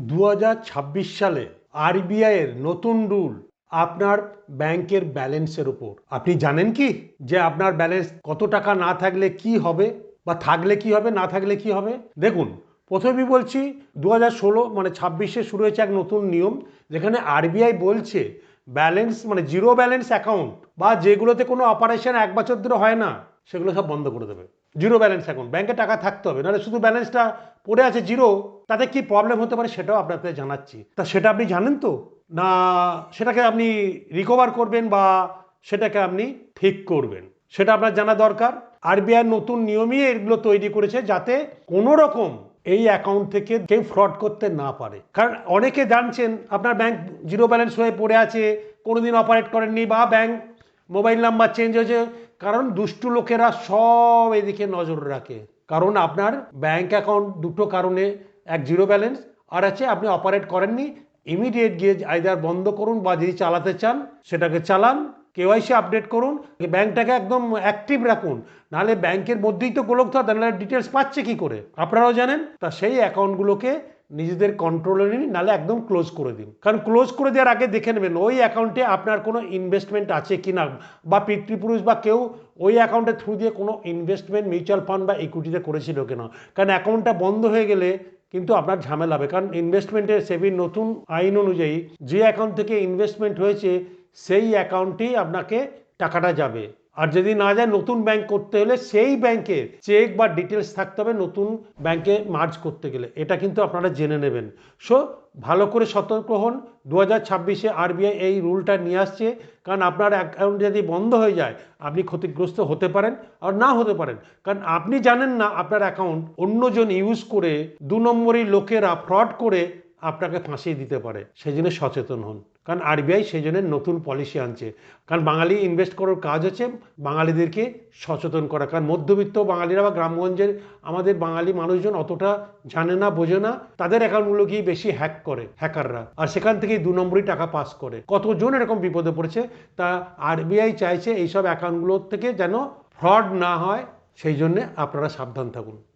2026 সালে আরবিআই এর নতুন রুল আপনার ব্যাংকের ব্যালেন্সের উপর। আপনি জানেন কি যে আপনার ব্যালেন্স কত টাকা না থাকলে কি হবে, বা থাকলে কি হবে, না থাকলে কি হবে? দেখুন, প্রথমেই বলছি 2016 মানে 26-এ শুরু হয়েছে এক নতুন নিয়ম, যেখানে আরবিআই বলছে ব্যালেন্স মানে জিরো ব্যালেন্স অ্যাকাউন্ট বা যেগুলোতে কোনো অপারেশন 1 বছর ধরে হয় না, সেগুলো সব বন্ধ করে দেবে। জিরো ব্যালেন্স অ্যাকাউন্ট, ব্যাংকে টাকা থাকতে হবে, নাহলে শুধু ব্যালেন্সটা পড়ে আছে জিরো, তাতে কি প্রবলেম হতে পারে সেটাও আপনাকে জানাচ্ছি। তা সেটা আপনি জানেন তো, না সেটাকে আপনি রিকভার করবেন বা সেটাকে আপনি ঠিক করবেন, সেটা আপনার জানা দরকার। আরবিআই নতুন নিয়মই এগুলো তৈরি করেছে যাতে কোনো রকম এই অ্যাকাউন্ট থেকে কেউ ফ্রড করতে না পারে। কারণ অনেকে জানছেন আপনার ব্যাংক জিরো ব্যালেন্স হয়ে পড়ে আছে, কোনোদিন অপারেট করেননি, বা ব্যাংক মোবাইল নাম্বার চেঞ্জ হয়েছে, কারণ দুষ্টু লোকেরা সব এদিকে নজর রাখে। কারণ আপনার ব্যাংক অ্যাকাউন্ট দুটো কারণে, এক জিরো ব্যালেন্স, আর আছে আপনি অপারেট করেননি। ইমিডিয়েট গিয়ে আইদার বন্ধ করুন, বা যদি চালাতে চান সেটাকে চালান, কেওয়াইসি আপডেট করুন, ব্যাংকটাকে একদম অ্যাক্টিভ রাখুন। নাহলে ব্যাংকের মধ্যেই তো গোলক ধর, নাহলে ডিটেলস পাচ্ছে কি করে আপনারাও জানেন। তা সেই অ্যাকাউন্টগুলোকে নিজেদের কন্ট্রোলে নিন, নাহলে একদম ক্লোজ করে দিন। কারণ ক্লোজ করে দেওয়ার আগে দেখে নেবেন ওই অ্যাকাউন্টে আপনার কোনো ইনভেস্টমেন্ট আছে কি না, বা পিতৃপুরুষ বা কেউ ওই অ্যাকাউন্টের থ্রু দিয়ে কোনো ইনভেস্টমেন্ট মিউচুয়াল ফান্ড বা ইকুইটিতে করেছিল কিনা। কারণ অ্যাকাউন্টটা বন্ধ হয়ে গেলে কিন্তু আপনার ঝামেলা হবে। কারণ ইনভেস্টমেন্টের সেবির নতুন আইন অনুযায়ী যে অ্যাকাউন্ট থেকে ইনভেস্টমেন্ট হয়েছে সেই অ্যাকাউন্টেই আপনাকে টাকাটা যাবে। আর যদি না যায়, নতুন ব্যাংক করতে হলে সেই ব্যাংকের চেক বা ডিটেলস থাকতে হবে নতুন ব্যাংকে মার্জ করতে গেলে। এটা কিন্তু আপনারা জেনে নেবেন। সো ভালো করে সতর্ক হন। 2026-এ আরবিআই এই রুলটা নিয়ে আসছে, কারণ আপনার অ্যাকাউন্ট যদি বন্ধ হয়ে যায় আপনি ক্ষতিগ্রস্ত হতে পারেন আর না হতে পারেন। কারণ আপনি জানেন না আপনার অ্যাকাউন্ট অন্যজন ইউজ করে 2 নম্বরই লোকেরা ফ্রড করে আপনাকে ফাঁসিয়ে দিতে পারে। সেই জন্য সচেতন হন। কারণ আরবিআই সেই জন্য নতুন পলিসি আনছে। কারণ বাঙালি ইনভেস্ট করার কাজ হচ্ছে বাঙালিদেরকে সচেতন করা। কারণ মধ্যবিত্ত বাঙালিরা বা গ্রামগঞ্জের আমাদের বাঙালি মানুষজন অতটা জানে না, বোঝে না, তাদের অ্যাকাউন্টগুলোকেই বেশি হ্যাক করে হ্যাকাররা, আর সেখান থেকেই 2 নম্বরই টাকা পাস করে। কতজন এরকম বিপদে পড়েছে। তা আরবিআই চাইছে এইসব অ্যাকাউন্টগুলোর থেকে যেন ফ্রড না হয়, সেই জন্যে আপনারা সাবধান থাকুন।